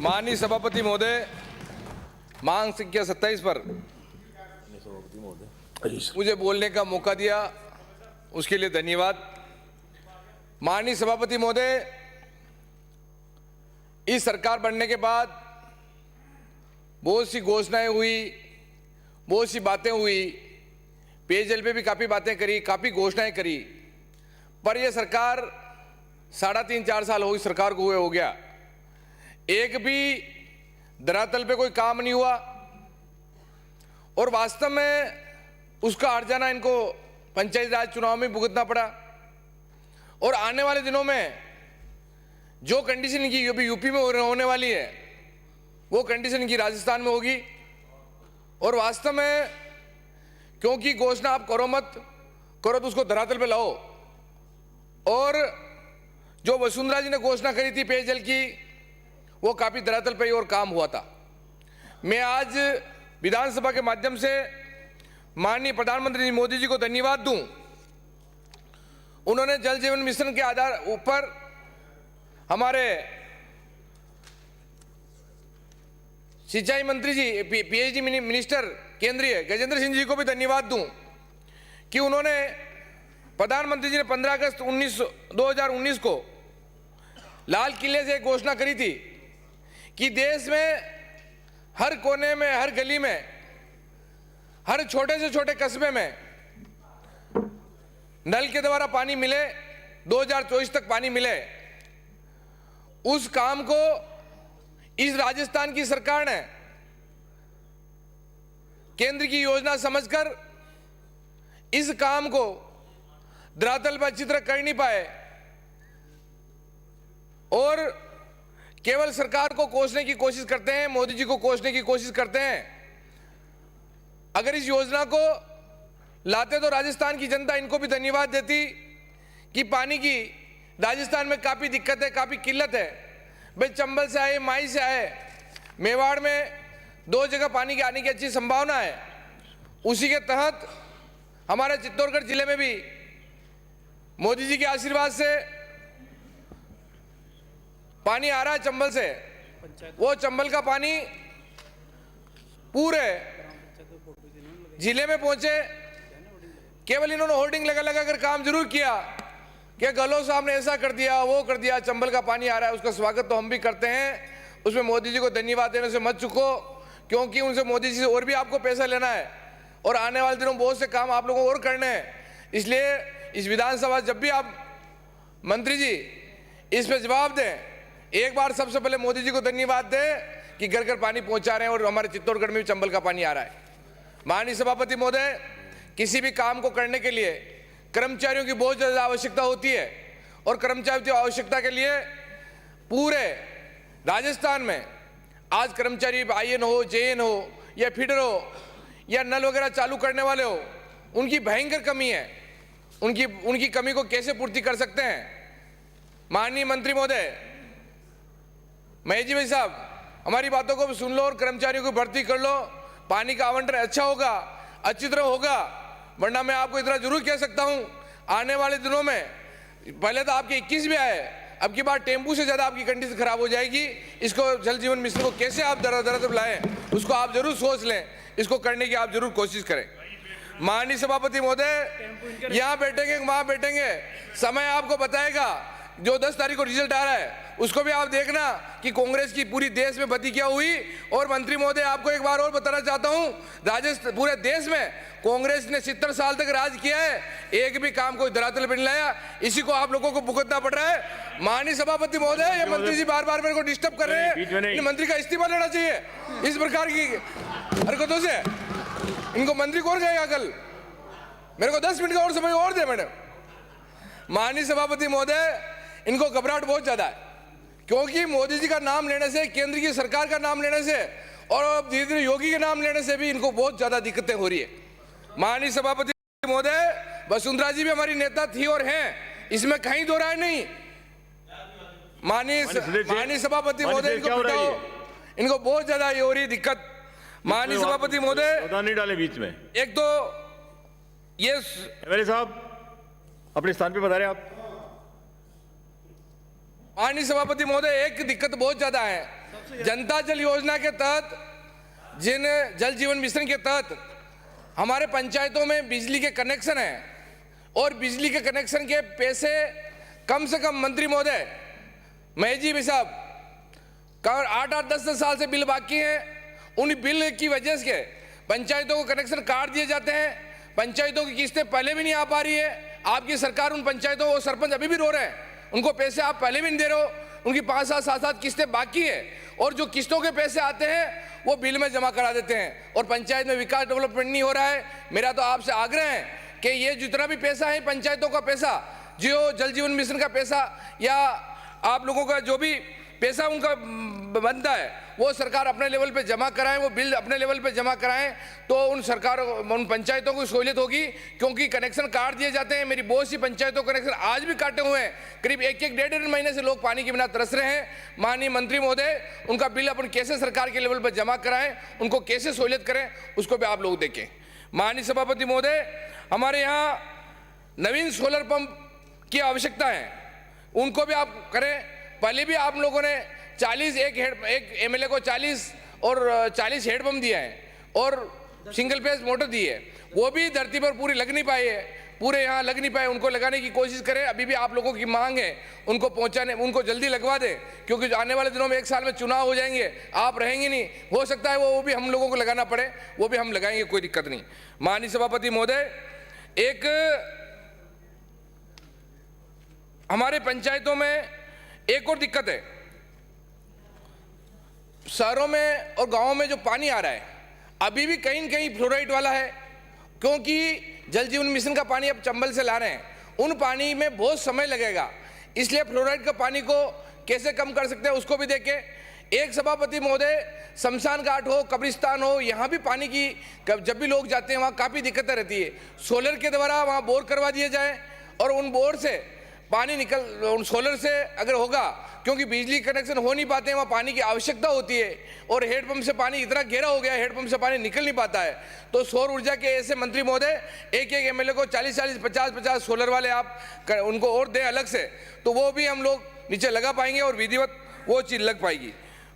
माननीय सभापति महोदय, मांग संख्या 27 पर मुझे बोलने का मौका दिया, उसके लिए धन्यवाद। माननीय सभापति महोदय, इस सरकार बनने के बाद बहुत सी घोषणाएं हुई, बहुत सी बातें हुई, पेयजल पे भी काफ़ी बातें करी, काफ़ी घोषणाएं करी, पर यह सरकार 3.5-4 साल हो, इस सरकार को हुए हो गया, एक भी धरातल पे कोई काम नहीं हुआ। और वास्तव में उसका हर्जाना इनको पंचायत राज चुनाव में भुगतना पड़ा। और आने वाले दिनों में जो कंडीशन इनकी यूपी में होने वाली है, वो कंडीशन इनकी राजस्थान में होगी। और वास्तव में क्योंकि घोषणा आप करो मत करो तो उसको धरातल पे लाओ। और जो वसुंधरा जी ने घोषणा करी थी पेयजल की, वो काफी धरातल पे और काम हुआ था। मैं आज विधानसभा के माध्यम से माननीय प्रधानमंत्री मोदी जी को धन्यवाद दूं। उन्होंने जल जीवन मिशन के आधार ऊपर हमारे सिंचाई मंत्री जी, पीएचडी मिनिस्टर केंद्रीय गजेंद्र सिंह जी को भी धन्यवाद दूं कि उन्होंने, प्रधानमंत्री जी ने 15 अगस्त 2019 को लाल किले से एक घोषणा करी थी कि देश में हर कोने में, हर गली में, हर छोटे से छोटे कस्बे में नल के द्वारा पानी मिले, 2024 तक पानी मिले। उस काम को इस राजस्थान की सरकार ने केंद्र की योजना समझकर इस काम को धरातल पर अच्छी तरह कर नहीं पाए और केवल सरकार को कोसने की कोशिश करते हैं, मोदी जी को कोसने की कोशिश करते हैं। अगर इस योजना को लाते तो राजस्थान की जनता इनको भी धन्यवाद देती कि पानी की राजस्थान में काफ़ी दिक्कत है, काफ़ी किल्लत है। भाई चंबल से आए, माई से आए, मेवाड़ में 2 जगह पानी के आने की अच्छी संभावना है। उसी के तहत हमारे चित्तौड़गढ़ जिले में भी मोदी जी के आशीर्वाद से पानी आ रहा है चंबल से। वो चंबल का पानी पूरे जिले में पहुंचे। केवल इन्होंने होर्डिंग लगा लगा कर काम जरूर किया कि गहलोत साहब ने ऐसा कर दिया, वो कर दिया, चंबल का पानी आ रहा है। उसका स्वागत तो हम भी करते हैं, उसमें मोदी जी को धन्यवाद देने से मत चुको, क्योंकि उनसे मोदी जी से और भी आपको पैसा लेना है और आने वाले दिनों बहुत से काम आप लोगों को और करने हैं। इसलिए इस विधानसभा जब भी आप मंत्री जी इस पे जवाब दें, एक बार सबसे पहले मोदी जी को धन्यवाद दें कि घर घर पानी पहुंचा रहे हैं और हमारे चित्तौड़गढ़ में भी चंबल का पानी आ रहा है। माननीय सभापति महोदय, किसी भी काम को करने के लिए कर्मचारियों की बहुत ज़्यादा आवश्यकता होती है और कर्मचारियों की आवश्यकता के लिए पूरे राजस्थान में आज कर्मचारी आईएन हो, जेएन हो या फीडर हो या नल वगैरह चालू करने वाले हो, उनकी भयंकर कमी है। उनकी कमी को कैसे पूर्ति कर सकते हैं? माननीय मंत्री महोदय, महेश जी भाई साहब, हमारी बातों को सुन लो और कर्मचारियों को भर्ती कर लो। पानी का आवंटन अच्छा होगा, अच्छी तरह होगा। वरना मैं आपको इतना जरूर कह सकता हूं, आने वाले दिनों में पहले तो आपके 21 भी आए, अब की बार टेम्पू से ज्यादा आपकी कंडीशन खराब हो जाएगी। इसको जल जीवन मिशन को कैसे आप दर लाएं, उसको आप जरूर सोच लें, इसको करने की आप जरूर कोशिश करें। माननीय सभापति महोदय, यहाँ बैठेंगे, वहां बैठेंगे, समय आपको बताएगा। जो 10 तारीख को रिजल्ट आ रहा है उसको भी आप देखना कि कांग्रेस की पूरी देश में बदी क्या हुई। और मंत्री महोदय, आपको एक बार और बताना चाहता हूं, राजस्थान पूरे देश में कांग्रेस ने 70 साल तक राज किया है, एक भी काम कोई धरातल पर नहीं लाया। इसी को आप लोगों को भुगतना पड़ रहा है। माननीय सभापति महोदय, ये मंत्री जी बार बार मेरे को डिस्टर्ब कर रहे हैं, इन मंत्री का इस्तीफा लेना चाहिए इस प्रकार की हरकतों से। इनको मंत्री कौन कहेगा कल? मेरे को 10 मिनट का और समय और दे मैडम। माननीय सभापति महोदय, इनको घबराहट बहुत ज्यादा है, क्योंकि मोदी जी का नाम लेने से, केंद्र की सरकार का नाम लेने से और अब धीरे धीरे योगी के नाम लेने से भी इनको बहुत ज्यादा दिक्कतें हो रही है। माननीय सभापति महोदय, वसुंधरा जी भी हमारी नेता थी और हैं, इसमें कहीं दो राय नहीं। माननीय सभापति महोदय, इनको बिठाओ, इनको बहुत ज्यादा ये हो रही दिक्कत। माननीय सभापति महोदय, नहीं डाले बीच में। एक तो ये मेरे साहब अपने स्थान पे बता रहे आप। माननीय सभापति महोदय, एक दिक्कत बहुत ज्यादा है जनता जल योजना के तहत, जिन जल जीवन मिशन के तहत हमारे पंचायतों में बिजली के कनेक्शन हैं और बिजली के कनेक्शन के पैसे कम से कम मंत्री महोदय महेश जी साहब का 8-10 साल से बिल बाकी हैं। उन बिल की वजह से पंचायतों को कनेक्शन काट दिए जाते हैं। पंचायतों की किस्तें पहले भी नहीं आ पा रही है। आपकी सरकार उन पंचायतों को, सरपंच अभी भी रो रहे हैं, उनको पैसे आप पहले भी नहीं दे रहे हो। उनकी 5-7 किस्तें बाकी है और जो किस्तों के पैसे आते हैं वो बिल में जमा करा देते हैं और पंचायत में विकास डेवलपमेंट नहीं हो रहा है। मेरा तो आपसे आग्रह है कि ये जितना भी पैसा है पंचायतों का पैसा, जो जल जीवन मिशन का पैसा या आप लोगों का जो भी पैसा उनका बनता है वो सरकार अपने लेवल पे जमा कराएं, वो बिल अपने लेवल पे जमा कराएं तो उन पंचायतों को सहूलियत होगी। क्योंकि कनेक्शन काट दिए जाते हैं। मेरी बहुत सी पंचायतों को कनेक्शन आज भी काटे हुए हैं। करीब 1-1 महीने से लोग पानी के बिना तरस रहे हैं। माननीय मंत्री महोदय, उनका बिल अपन कैसे सरकार के लेवल पर जमा कराएं, उनको कैसे सहूलियत करें, उसको भी आप लोग देखें। माननीय सभापति महोदय, हमारे यहाँ नवीन सोलर पंप की आवश्यकता है, उनको भी आप करें। पहले भी आप लोगों ने 40 एक एमएलए को 40 और 40 हेडपम्प दिया है और सिंगल फेज मोटर दी है, वो भी धरती पर पूरी लग नहीं पाई है, पूरे यहाँ लग नहीं पाए। उनको लगाने की कोशिश करें। अभी भी आप लोगों की मांग है उनको पहुँचाने, उनको जल्दी लगवा दें क्योंकि आने वाले दिनों में 1 साल में चुनाव हो जाएंगे, आप रहेंगे नहीं, हो सकता है वो भी हम लोगों को लगाना पड़े, वो भी हम लगाएंगे, कोई दिक्कत नहीं। माननीय सभापति महोदय, एक हमारे पंचायतों में एक और दिक्कत है। शहरों में और गांवों में जो पानी आ रहा है अभी भी कहीं न कहीं फ्लोराइड वाला है, क्योंकि जल जीवन मिशन का पानी अब चंबल से ला रहे हैं। उन पानी में बहुत समय लगेगा, इसलिए फ्लोराइड का पानी को कैसे कम कर सकते हैं उसको भी देखें। एक सभापति महोदय, शमशान घाट हो, कब्रिस्तान हो, यहाँ भी पानी की जब भी लोग जाते हैं वहाँ काफ़ी दिक्कतें रहती है। सोलर के द्वारा वहाँ बोर करवा दिए जाए और उन बोर से पानी निकल, उन सोलर से अगर होगा, क्योंकि बिजली कनेक्शन हो नहीं पाते हैं, वहाँ पानी की आवश्यकता होती है और हेडपम्प से पानी इतना गहरा हो गया है, हेडपम्प से पानी निकल नहीं पाता है। तो सौर ऊर्जा के ऐसे मंत्री महोदय, एक एमएलए को 40-40, 50-50 सोलर वाले आप उनको और दें अलग से, तो वो भी हम लोग नीचे लगा पाएंगे और विधिवत वो चीज़ लग पाएगी।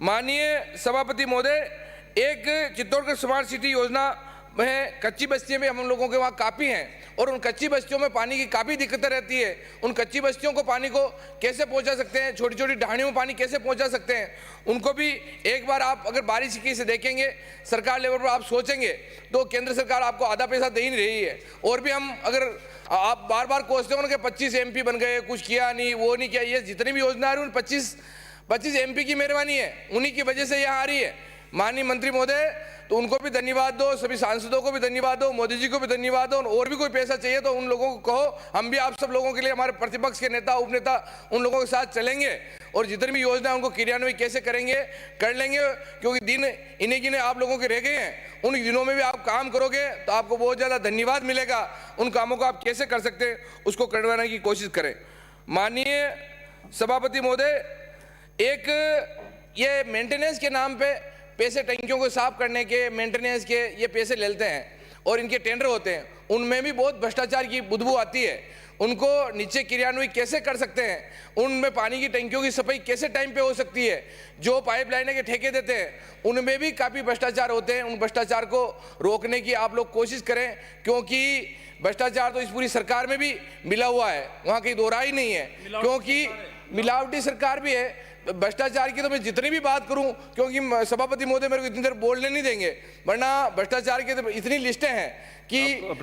माननीय सभापति महोदय, एक चित्तौड़गढ़ स्मार्ट सिटी योजना में कच्ची बस्तियों में हम लोगों के वहाँ काफ़ी हैं और उन कच्ची बस्तियों में पानी की काफ़ी दिक्कतें रहती है। उन कच्ची बस्तियों को पानी को कैसे पहुँचा सकते हैं, छोटी छोटी ढाणियों में पानी कैसे पहुँचा सकते हैं, उनको भी एक बार आप अगर बारीकी की से देखेंगे, सरकार लेवल पर आप सोचेंगे तो केंद्र सरकार आपको आधा पैसा दे ही नहीं रही है। और भी हम अगर आप बार बार कोसते हो कि 25 MP बन गए, कुछ किया नहीं, वो नहीं किया, ये जितनी भी योजना आ रही है उन 25 MP की मेहरबानी है, उन्हीं की वजह से यहाँ आ रही है। माननीय मंत्री महोदय, तो उनको भी धन्यवाद दो, सभी सांसदों को भी धन्यवाद दो, मोदी जी को भी धन्यवाद दो। और भी कोई पैसा चाहिए तो उन लोगों को कहो, हम भी आप सब लोगों के लिए, हमारे प्रतिपक्ष के नेता उपनेता उन लोगों के साथ चलेंगे और जितनी भी योजना है उनको क्रियान्वित कैसे करेंगे कर लेंगे, क्योंकि दिन इन्हीं गिने आप लोगों के रह गए हैं। उन दिनों में भी आप काम करोगे तो आपको बहुत ज़्यादा धन्यवाद मिलेगा। उन कामों को आप कैसे कर सकते हैं उसको करवाने की कोशिश करें। माननीय सभापति महोदय, एक ये मेंटेनेंस के नाम पे पैसे, टंकियों को साफ करने के, मेंटेनेंस के ये पैसे ले लेते हैं और इनके टेंडर होते हैं, उनमें भी बहुत भ्रष्टाचार की बदबू आती है। उनको नीचे क्रियान्वित कैसे कर सकते हैं, उनमें पानी की टंकियों की सफाई कैसे टाइम पे हो सकती है, जो पाइपलाइन के ठेके देते हैं उनमें भी काफ़ी भ्रष्टाचार होते हैं। उन भ्रष्टाचार को रोकने की आप लोग कोशिश करें, क्योंकि भ्रष्टाचार तो इस पूरी सरकार में भी मिला हुआ है, वहाँ कहीं दो राय नहीं है, क्योंकि मिलावटी सरकार भी है। भ्रष्टाचार की तो मैं जितनी भी बात करूं, क्योंकि सभापति महोदय मेरे को इतनी देर बोलने नहीं देंगे, वरना भ्रष्टाचार की तो इतनी लिस्टें हैं कि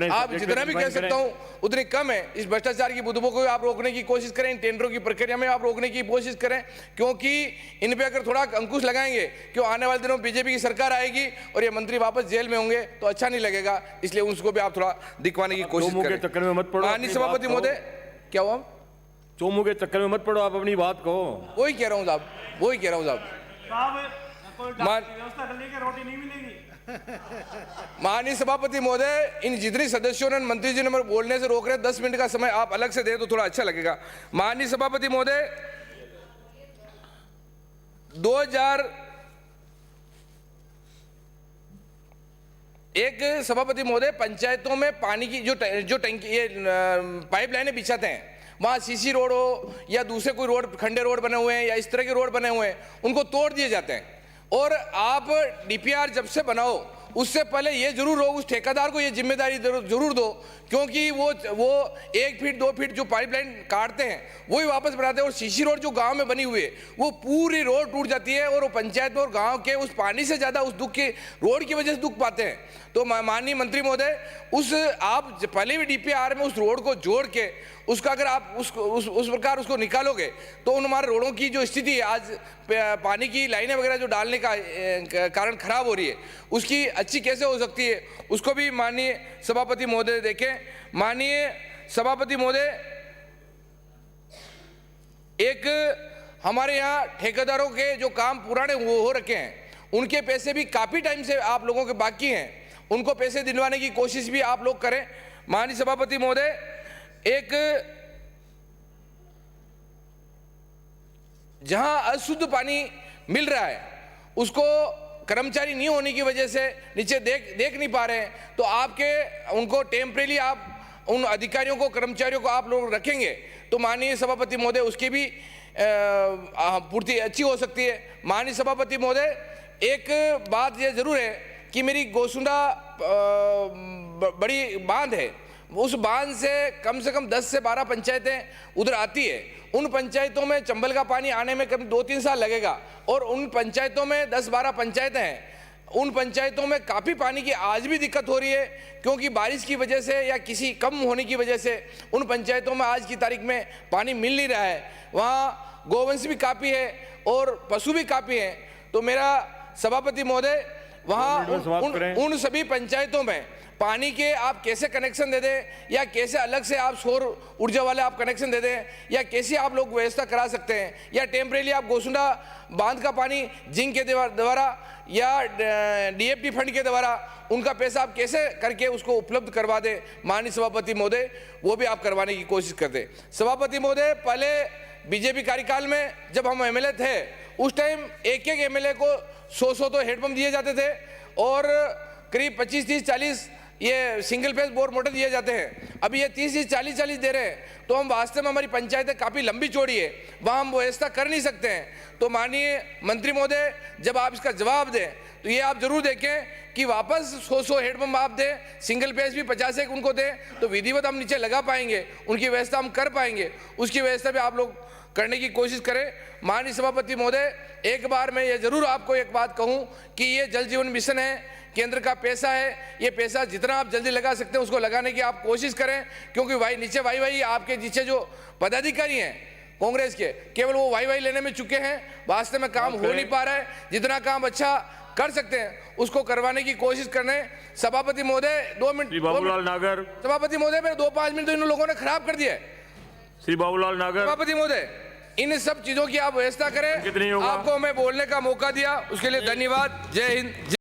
आप जितना भी कह सकता हूं उतनी कम है। इस भ्रष्टाचार की बुदबू को आप रोकने की कोशिश करें, टेंडरों की प्रक्रिया में आप रोकने की कोशिश करें, क्योंकि इन पे अगर थोड़ा अंकुश लगाएंगे, क्यों आने वाले दिनों में बीजेपी की सरकार आएगी और ये मंत्री वापस जेल में होंगे तो अच्छा नहीं लगेगा, इसलिए उसको भी आप थोड़ा दिखवाने की कोशिश करें। माननीय सभापति महोदय, क्या हुआ? चोमू के चक्कर में मत पड़ो, आप अपनी बात कहो। वही कह रहा हूँ साहब, वही कह रहा हूँ साहब। व्यवस्था कर लेके रोटी नहीं मिलेगी। माननीय सभापति महोदय, इन जितने सदस्यों ने, मंत्री जी ने मेरे बोलने से रोक रहे हैं, 10 मिनट का समय आप अलग से दे तो थोड़ा अच्छा लगेगा। माननीय सभापति महोदय, 2001 सभापति महोदय, पंचायतों में पानी की जो टंकी, ये पाइपलाइनें बिछाते हैं, वहाँ सीसी रोड हो या दूसरे कोई रोड, खंडे रोड बने हुए हैं या इस तरह के रोड बने हुए हैं, उनको तोड़ दिए जाते हैं। और आप डीपीआर जब से बनाओ उससे पहले ये जरूर हो, उस ठेकेदार को ये जिम्मेदारी जरूर दो, क्योंकि वो 1 फीट 2 फीट जो पाइपलाइन काटते हैं वही वापस बनाते हैं। और सीसी रोड जो गांव में बनी हुई है वो पूरी रोड टूट जाती है, और वो पंचायत में और गांव के उस पानी से ज़्यादा उस दुख के रोड की वजह से दुख पाते हैं। तो माननीय मंत्री महोदय, आप पहले भी डीपीआर में उस रोड को जोड़ के उसका अगर आप उस प्रकार उसको निकालोगे तो उन हमारे रोडों की जो स्थिति है आज पानी की लाइनें वगैरह जो डालने का कारण खराब हो रही है, उसकी अच्छी कैसे हो सकती है, उसको भी माननीय सभापति महोदय देखें। माननीय सभापति महोदय, एक हमारे यहाँ ठेकेदारों के जो काम पुराने हो रखे हैं उनके पैसे भी काफ़ी टाइम से आप लोगों के बाकी हैं, उनको पैसे दिलवाने की कोशिश भी आप लोग करें। माननीय सभापति महोदय, एक जहां अशुद्ध पानी मिल रहा है उसको कर्मचारी नहीं होने की वजह से नीचे देख नहीं पा रहे हैं, तो उनको टेम्परेरी आप उन अधिकारियों को, कर्मचारियों को आप लोग रखेंगे तो माननीय सभापति महोदय उसकी भी पूर्ति अच्छी हो सकती है। माननीय सभापति महोदय, एक बात ये जरूर है कि मेरी गोसुंडा बड़ी बांध है, उस बांध से कम 10 से 12 पंचायतें उधर आती है। उन पंचायतों में चंबल का पानी आने में करीब 2-3 साल लगेगा, और उन पंचायतों में 10-12 पंचायतें हैं, उन पंचायतों में काफ़ी पानी की आज भी दिक्कत हो रही है, क्योंकि बारिश की वजह से या किसी कम होने की वजह से उन पंचायतों में आज की तारीख में पानी मिल नहीं रहा है। वहाँ गोवंश भी काफ़ी है और पशु भी काफ़ी हैं। तो मेरा सभापति महोदय, वहाँ उन सभी पंचायतों में पानी के आप कैसे कनेक्शन दे दें, या कैसे अलग से आप सौर ऊर्जा वाले आप कनेक्शन दे दें, या कैसे आप लोग व्यवस्था करा सकते हैं, या टेम्परेरी आप गोसुंडा बांध का पानी जिंक के द्वारा या डीएफटी फंड के द्वारा उनका पैसा आप कैसे करके उसको उपलब्ध करवा दें। माननीय सभापति महोदय, वो भी आप करवाने की कोशिश कर दें। सभापति महोदय, पहले बीजेपी कार्यकाल में जब हम एमएलए थे उस टाइम एक एमएलए को 100 तो हेडपंप दिए जाते थे, और करीब 25, 30, 40 ये सिंगल फेज बोर मोटर दिए जाते हैं। अभी ये 30, 40 दे रहे हैं, तो हम वास्तव में हमारी पंचायतें काफ़ी लंबी चौड़ी है, वहाँ हम व्यवस्था कर नहीं सकते हैं। तो माननीय मंत्री महोदय, जब आप इसका जवाब दें तो ये आप जरूर देखें कि वापस 100 हेडपंप आप दें, सिंगल फेज भी 50 उनको दें, तो विधिवत हम नीचे लगा पाएंगे, उनकी व्यवस्था हम कर पाएंगे, उसकी व्यवस्था भी आप लोग करने की कोशिश करें। माननीय सभापति महोदय, एक बार मैं ये जरूर आपको एक बात कहूँ कि ये जल जीवन मिशन है, केंद्र का पैसा है, ये पैसा जितना आप जल्दी लगा सकते हैं उसको लगाने की आप कोशिश करें, क्योंकि नीचे वाई आपके नीचे जो पदाधिकारी हैं कांग्रेस के, केवल वो वाई लेने में चुके हैं, वास्तव में काम हो नहीं पा रहा है। जितना काम अच्छा कर सकते हैं उसको करवाने की कोशिश करने। सभापति महोदय, 2 मिनट। बाबूलाल नागर। सभापति महोदय, मेरे 2-5 मिनट तो इन लोगों ने खराब कर दिया है। श्री बाबूलाल नागर। सभापति महोदय, इन सब चीजों की आप व्यवस्था करें। आपको मैं बोलने का मौका दिया उसके लिए धन्यवाद। जय हिंद।